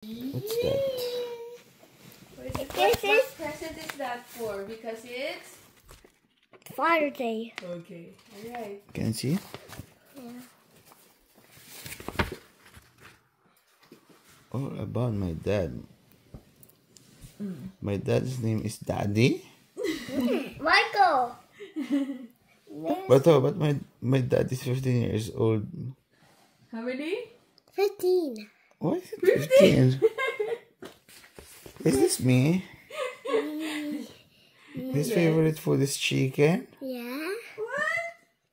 What's that? What present is that for? Because it's Father's Day. okay. Alright. Can you see? Yeah. Oh, about my dad. My dad's name is Daddy. Michael. But my dad is 15 years old. How many? 15. Why is it 15? Is this me? His favorite food is chicken. Yeah.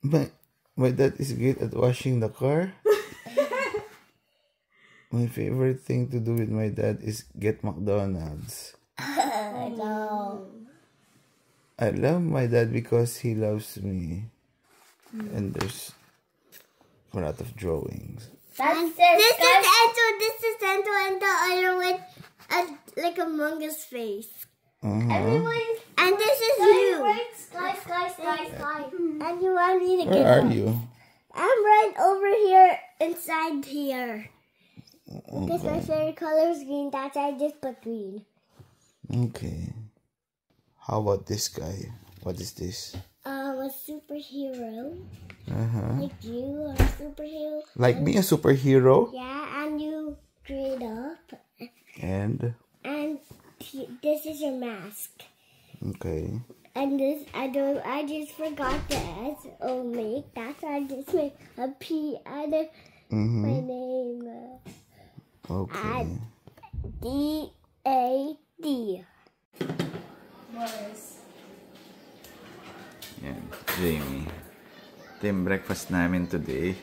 What? My dad is good at washing the car. My favorite thing to do with my dad is get McDonald's. I know. I love my dad because he loves me. And there's a lot of drawings. This is Endo and the other one like Among Us face. Uh-huh. And this is you. Guys. And you want me to get Where are up. you? I'm right over here inside here. Because my favorite color is green. That's why I just put green. Okay. How about this guy? What is this? A superhero. Uh-huh. Like you are a superhero. Like me, a superhero? Yeah, and you grayed up. And? And this is your mask. Okay. And this, I just forgot the S. Oh, make. That's why I just made a P and my name. Okay. D-A-D. Boris. Yan, Jamie. Ito yung breakfast namin today.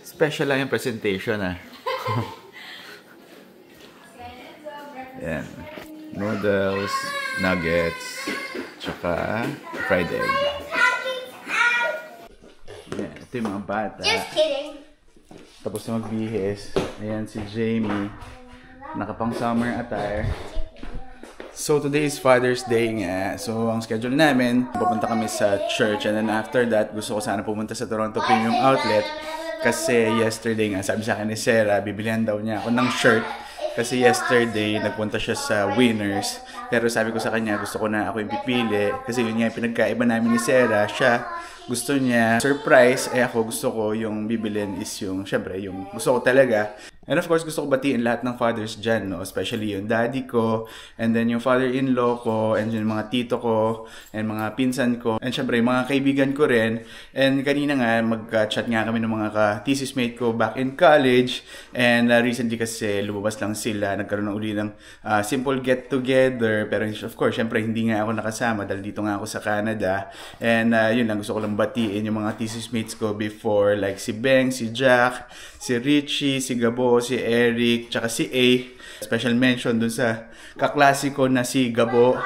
Special lang yung presentation, ah. Yan. Noodles, nuggets, tsaka fried egg. Yan, ito yung mga bata. Just kidding. Tapos na magbihis. Ayan si Jamie. Nakapang summer attire. So today is Father's Day nga. So ang schedule namin, pupunta kami sa church and then after that, gusto ko sana pumunta sa Toronto Premium Outlet kasi yesterday nga, sabi sa akin ni Sarah, bibilihan daw niya ako ng shirt kasi yesterday, nagpunta siya sa Winners. Pero sabi ko sa kanya, gusto ko na ako yung pipili kasi yun nga yung pinagkaiba namin ni Sarah. Siya, gusto niya surprise, ako gusto ko yung bibilin is yung, syempre, yung gusto ko talaga. And of course, gusto ko batiin lahat ng fathers dyan, no? Especially yung daddy ko, and then yung father-in-law ko, and yung mga tito ko, and mga pinsan ko, and syempre, yung mga kaibigan ko rin. And kanina nga, mag-chat nga kami ng mga ka-thesis mate ko back in college, and recently kasi lumabas lang sila, nagkaroon ng uli ng simple get-together, pero of course, syempre, hindi nga ako nakasama dahil dito nga ako sa Canada. And yun lang, gusto ko lang batiin yung mga thesis mates ko before, like si Beng, si Jack, si Richie, si Gabo, si Eric, tsaka si A. Special mention dun sa kaklasiko na si Gabo.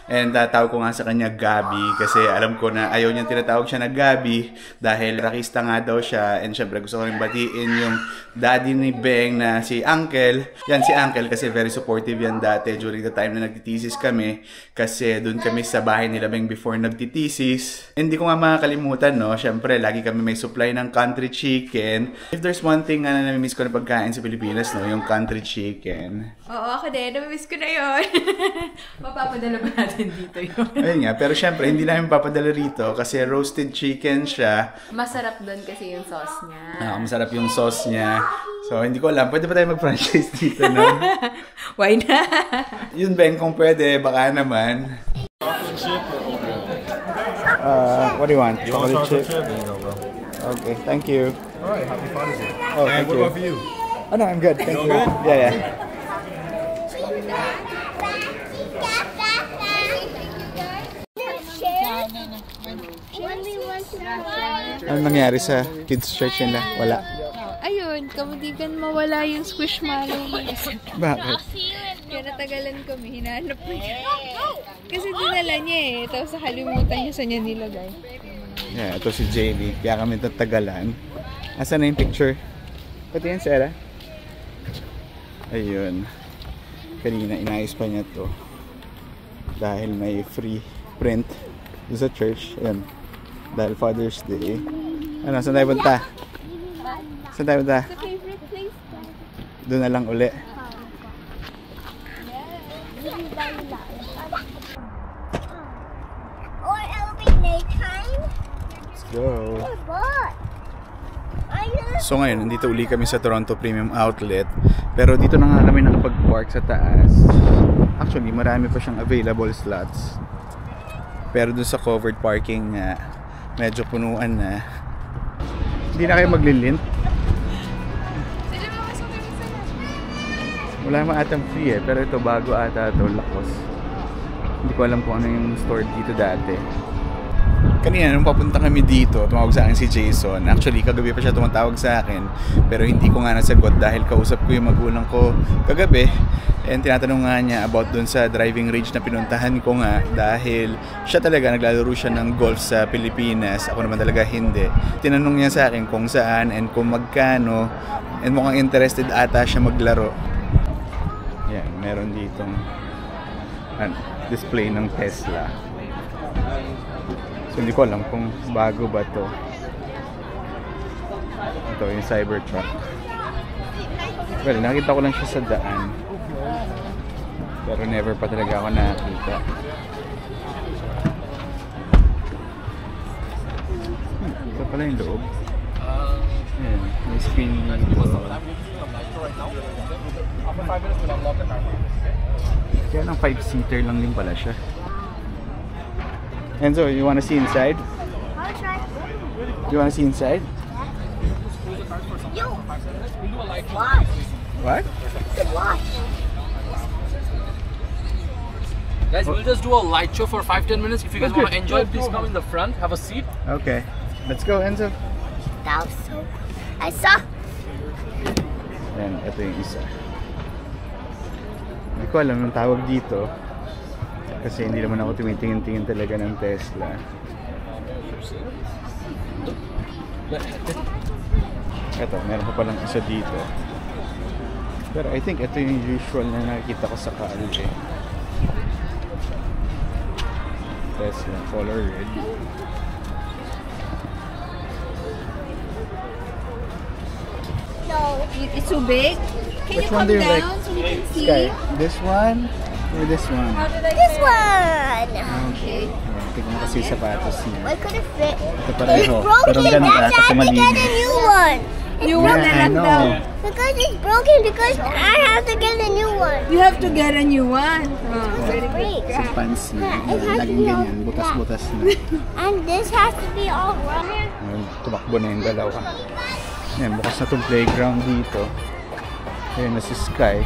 And tawag ko nga sa kanya Gabi kasi alam ko na ayaw niyang tinatawag siya na Gabi dahil rakista nga daw siya. And syempre gusto ko rin batiin yung daddy ni Beng na si Uncle. Yan si Uncle kasi very supportive yan dati during the time na nagtitesis kami kasi dun kami sa bahay nila Beng before nagtitesis. Hindi ko nga makakalimutan, no? Syempre lagi kami may supply ng country chicken. If there's one thing na namimiss ko na pagkain sa Pilipinas, no? Yung country chicken. Oo, ako din. Namimiss ko na yun. Mapapadala ba natin dito yun? Ayun nga, pero syempre hindi namin papadala rito kasi roasted chicken siya. Masarap doon kasi yung sauce niya. Masarap yung sauce niya. So, hindi ko alam. Pwede ba tayo mag-franchise dito, no? Why not? Yun, Ben, kung pwede, baka naman. What do you want? Chocolate chip? There you go, bro. Okay, thank you. All right, happy Father's Day. Oh, And thank what you. about for you? Oh, no, I'm good. Thank you. good? Yeah. Ano nangyari sa kids church nila? Wala. Ayun, kamudigan mawala yung squishmallow. Bakit? Kaya natagalan kami, hinahanap ko niya. Kasi dinala niya eh. Tapos nakalimutan niya sa niya nilagay. Yeah, ito si Jamie. Kaya kami tatagalan. Asan na yung picture? Pati yan, Sarah? Ayun. Kanina inayos pa niya to. Dahil may free print sa church. Ayun. Dahil Father's Day. Ano, saan tayo punta? Saan tayo punta? Sa favorite place ko. Doon na lang uli. Or it'll be nighttime. Let's go. What? So ngayon, nandito uli kami sa Toronto Premium Outlet. Pero dito na nga kami nakapag-park sa taas. Actually, marami pa siyang available slots. Pero dun sa covered parking nga, medyo punuan na. Hindi na kayo maglilint. Wala naman atang free eh, pero ito bago ata ito, Lakos. Hindi ko alam kung ano yung store dito dati. Kanina nung papunta kami dito, tumawag sa akin si Jason. Actually, kagabi pa siya tumatawag sa akin, pero hindi ko nga nasagot dahil kausap ko yung magulang ko kagabi. And tinatanong nga niya about dun sa driving range na pinuntahan ko nga dahil siya talaga naglalaro siya ng golf sa Pilipinas. Ako naman talaga hindi. Tinanong niya sa akin kung saan and kung magkano, and mukhang interested ata siya maglaro. Yan, meron ditong display ng Tesla. So hindi ko alam kung bago ba to. Ito yung Cybertruck. Well, nakita ko lang siya sa daan. Pero never pa talaga ako nakakita. Ito pala yung loob. Ayan, may screen dito. Kaya ng 5-seater lang din pala siya. Enzo, you wanna see inside? I'll try. You wanna see inside? You. Watch. What? Watch. Guys, we'll just do a light show for 5-10 minutes. If you guys Okay. want to enjoy, please come in the front, have a seat. Okay, let's go, Enzo. That was so cool. I saw. Ayan, ito yung isa. Hindi ko alam yung tawag dito. Kasi hindi naman ako tumitingin-tingin talaga ng Tesla. Ito, meron pa palang isa dito. Pero I think ito yung usual na nakikita ko sa Calgary. Tesla, color red. No. It's too big. Can Which you one come do you down like? so we can see? Sky, this one or this one? This one. Okay. Tingnan mo kasi sapatos niya. Why could it fit? Ito pareho. It's Pero broken. ganun That's ata why I have to get a malinis. new one. New one na I lang know. daw. Because it's broken. Because I have to get a new one. You have to get a new one. Oh, very good. Great. Sa pants niya. Yeah, it has to Laging be all ganyan. Butas-butas na. And this has to be all wrong. Ayun, tumakbo na yung dalawa. Ayan, bukas na itong playground dito. Ayun na si Sky.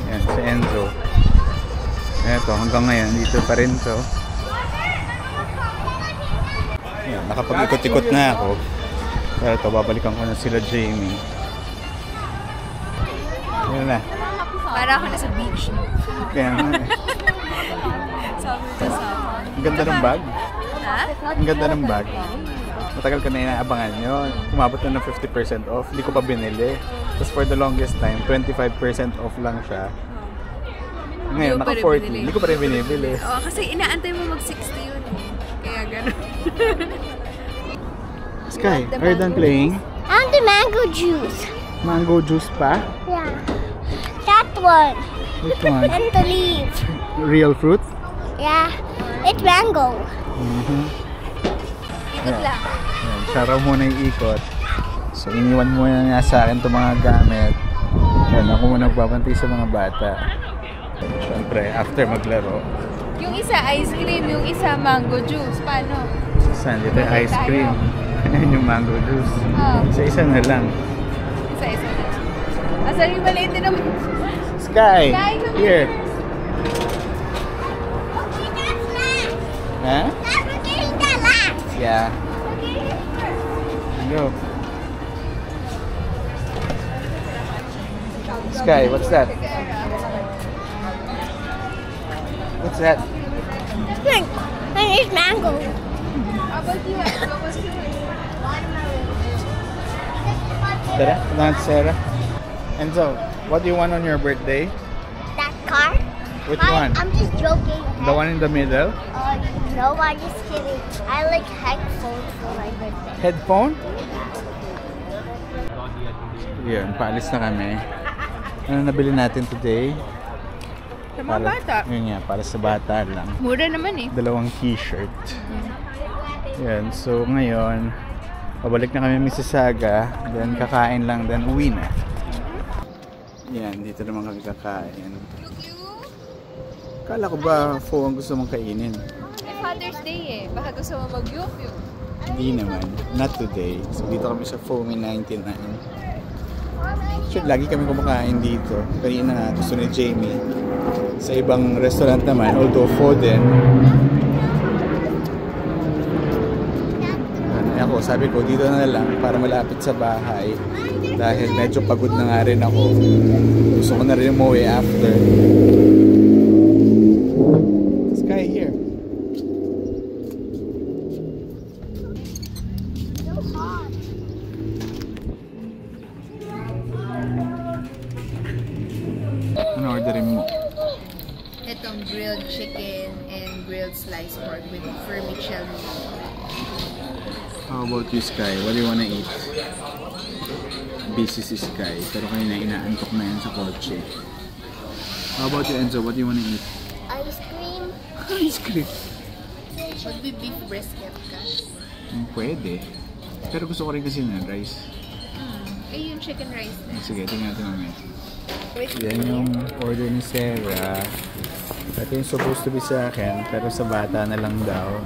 Ayan, si Enzo. Eto, hanggang ngayon, dito pa rin to. Ayan, nakapag-ikot-ikot na ako. Pero ito, babalikan ko na sila Jamie. Ayan na. Para ako nasa beach. Kaya nga eh. Summer to summer. Ang ganda ng bag. Ha? Ang ganda ng bag. Matagal ko na inaabangan yun. Umabot na ng 50% off. Hindi ko pa binili. Tapos for the longest time, 25% off lang siya. Ngayon, Hindi ko pa naka rin 40. binili. Hindi ko pa rin binibili. Oo, kasi inaantay mo mag-60 yun. Kaya gano'n. Sky, are you done playing? And the mango juice. Mango juice pa? Yeah. That one. Which one? And the leaf. Real fruit? Yeah. It's mango. Ikot lang. Ayan, siya raw muna yung ikot. So, iniwan muna nga sa akin itong mga gamit. Ayan, ako muna nagbabantay sa mga bata. Siyempre, after maglaro, Yung isa ice cream, yung isa mango juice. Paano? saan dito yung ice cream? Ayan yung mango juice. Oh, Isa-isa na lang. isa-isa na. Asan yung maliit din naman? Sky! Sky, come Here! Okay, that's last. Huh? That's we're getting that last. Yeah. We're getting it first. Go. Sky, what's that? What's that? Drink. And it's mango. How about you? What was yours? Tara, not Sarah. Enzo, what do you want on your birthday? That car? Which one? I'm just joking. The one in the middle? No, I'm just kidding. I like headphones for my birthday. Headphone? Yun, paalis na kami. Ano nabili natin today? Sa mga bata. Yun nga, para sa bata lang. Mura naman eh. 2 t-shirt. Yan, so ngayon, pabalik na kami Mississauga. Then kakain lang, then uwi na. Yan, dito naman kami kakain. Kala ko ba pho ang gusto mong kainin? Father's Day eh. Baka gusto mo mag-yup-yup. Hindi naman. Not today. So dito kami sa Foamy 99. Actually, lagi kami kumakain dito. Kanina nga gusto ni Jamie. Sa ibang restaurant naman, although pho din. Ako, sabi ko dito na lang para malapit sa bahay. Dahil medyo pagod na nga rin ako. Gusto ko na rin umuwi after. Sky here. Ano orderin mo? Itong grilled chicken and grilled sliced pork with vermicelli. How about you, Sky? What do you wanna eat? Busy si Sky, pero kanina inaantok na yan sa kotse. How about you, Enzo? What do you wanna eat? Ice cream. Ice cream. Would be beef brisket ka? Pwede. Pero gusto ko rin kasi ng rice. Eh, yung chicken rice na. Sige, tingnan natin mamaya. Wait, Yan yung order ni Sarah. Ito yung supposed to be sa akin, pero sa bata na lang daw.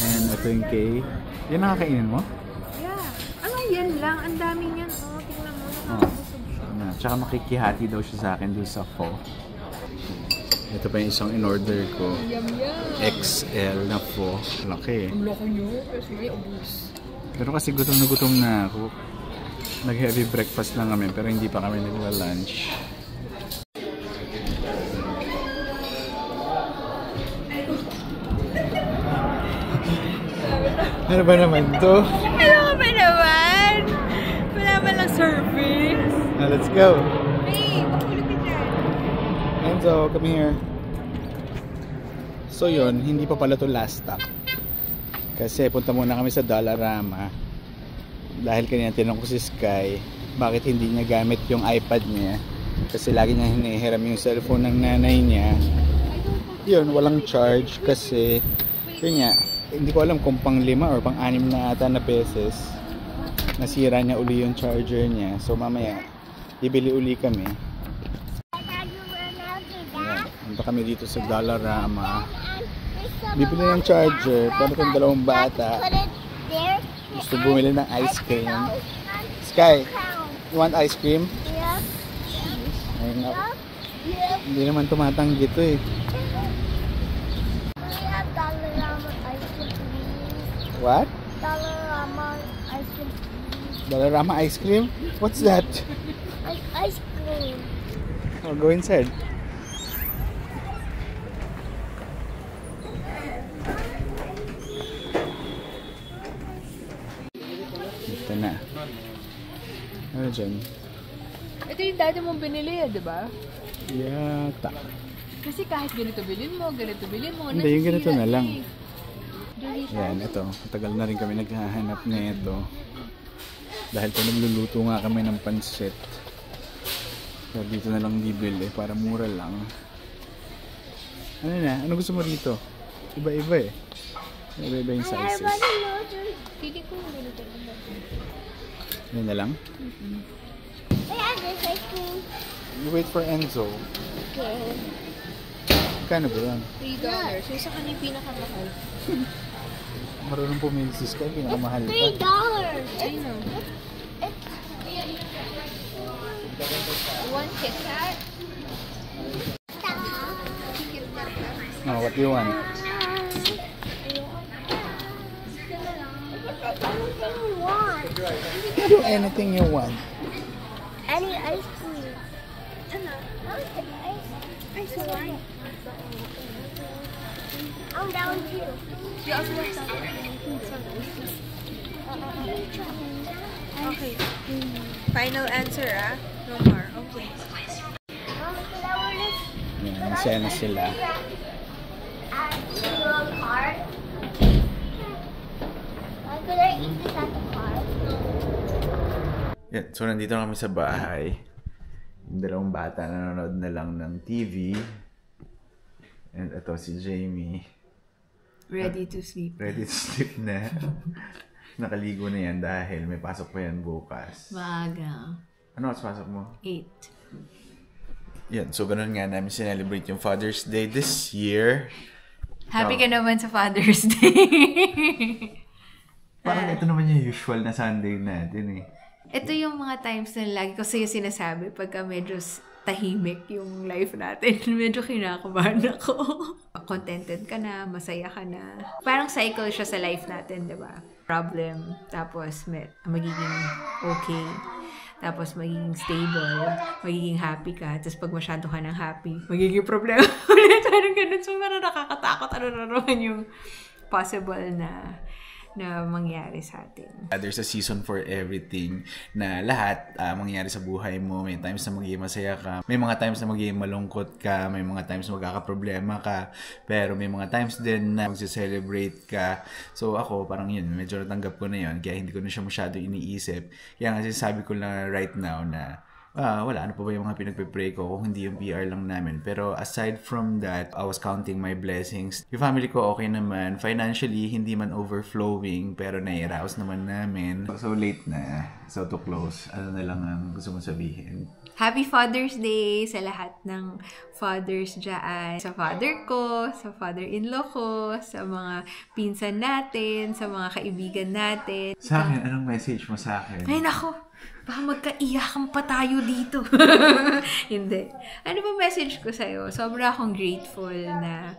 And ito yung cake. Yan nakakainin mo? yeah. Ano yan lang? Ang dami niyan. Oh, tingnan mo. Nakakabusog siya. Tsaka makikihati daw siya sa akin doon sa pho. Ito pa yung isang in-order ko. Yum, yum. XL na pho. Laki. Ang laki nyo. Kasi may ubus. Pero kasi gutom na ako. Nag-heavy breakfast lang kami pero hindi pa kami nagla-lunch. Ano ba naman to? Ano ba naman? Wala ba lang service? Now let's go. Hey, makulit ka dyan. Enzo, come here. So yun, hindi pa pala to last stop. Kasi punta muna kami sa Dollarama. Dahil kanina tinanong ko si Sky, bakit hindi niya gamit yung iPad niya. Kasi lagi niya hinihiram yung cellphone ng nanay niya. Yun, walang charge kasi yun nga, hindi ko alam kung pang 5 or pang 6 na ata na pesos. Nasira niya uli yung charger niya. So mamaya, bibili uli kami. Ayan, punta kami dito sa Dollarama. Bibili ng charger para itong 2 bata. Gusto bumili ng ice cream. Sky, you want ice cream? Yeah. Ayun ako. Hindi naman tumatanggi to eh. We have Dollarama ice cream, please. What? Dollarama ice cream, please. Dollarama ice cream? What's that? Ice cream. Oh, go inside. Ito na. Ano dyan? Ito yung dati mong binili di ba? Yata. Kasi kahit ganito bilhin mo, Hindi, yung ganito na lang. Delicious. Yan, ito. Matagal na rin kami naghahanap na ito. Dahil pa nagluluto nga kami ng pansit. Kaya dito na lang bibili para mura lang. Ano na? Ano gusto mo dito? Iba-iba eh. Iba-iba yung sizes. Pili ko yung ganito lang. Yan na lang? I have this ice cream. You wait for Enzo. Okay. Kano ba yan? $3. Yung sa kanya yung pinakamahal. Marunong pumili si Sky. Pinakamahal pa. $3. I know. One Kit Kat. Oh, what do you want? Do anything you want. Any ice cream. Ice cream. I'm down too. You also want some? Okay. Final answer No more. Okay. Yan, masaya na sila. Could I eat this at the car? Yan. So, nandito na kami sa bahay. Yung dalawang bata nanonood na lang ng TV. And ito si Jamie. Ready to sleep. Ready to sleep na. Nakaligo na yan dahil may pasok pa yan bukas. Maaga. Ano mas pasok mo? 8. Yan. So, ganun nga namin sinelebrate yung Father's Day this year. Happy ka naman sa Father's Day. Parang ito naman yung usual na Sunday natin eh. Ito yung mga times na lagi ko sa'yo sinasabi pagka medyo tahimik yung life natin. Medyo kinakabahan ako. Contented ka na, masaya ka na. Parang cycle siya sa life natin, di ba? Problem, tapos magiging okay. Tapos magiging stable, magiging happy ka. Tapos pag masyado ka ng happy, magiging problema ulit. Parang ganun. So, parang nakakatakot. Ano na naman yung possible na mangyari sa atin. There's a season for everything na lahat mangyayari sa buhay mo. May times na magiging masaya ka. May mga times na magiging malungkot ka. May mga times na magkakaproblema ka. Pero may mga times din na magse-celebrate ka. So ako, parang yun, medyo natanggap ko na yun. Kaya hindi ko na siya masyado iniisip. Kaya nga sabi ko lang right now na wala, ano pa ba yung mga pinagpipray ko kung hindi yung PR lang namin. Pero aside from that, I was counting my blessings. Yung family ko okay naman. Financially, hindi man overflowing, pero nai-arouse naman namin. So late na. So to close, ano na lang ang gusto mong sabihin? Happy Father's Day sa lahat ng fathers dyan. Sa father ko, sa father-in-law ko, sa mga pinsan natin, sa mga kaibigan natin. Sa akin, anong message mo sa akin? Ay, nako! Baka magkaiyakan pa tayo dito. Hindi. Ano ba message ko sa'yo? Sobra akong grateful na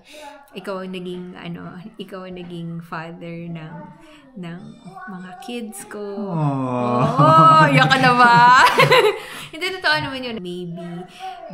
ikaw ang naging father ng mga kids ko. Oh, iyak ka na ba? Hindi, totoo naman yun. Maybe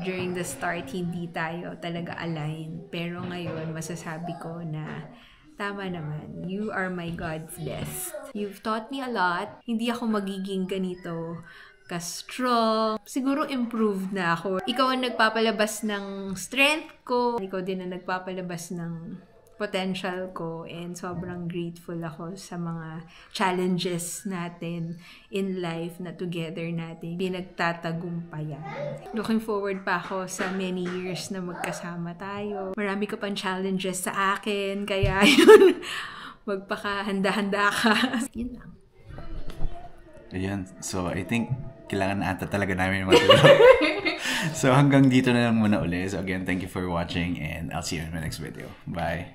during the start, hindi tayo talaga align. Pero ngayon, masasabi ko na tama naman. You are my God's best. You've taught me a lot. Hindi ako magiging ganito ka-strong. Siguro improved na ako. Ikaw ang nagpapalabas ng strength ko. Ikaw din ang nagpapalabas ng potential ko. And sobrang grateful ako sa mga challenges natin in life na together natin pinagtatagumpayan. Looking forward pa ako sa many years na magkasama tayo. Marami ka pang challenges sa akin. Kaya yun, magpakahanda-handa ka. Yun lang. Ayan. So, I think kailangan na ata talaga namin matulog. So, hanggang dito na lang muna ulit. So, again, thank you for watching and I'll see you in my next video. Bye!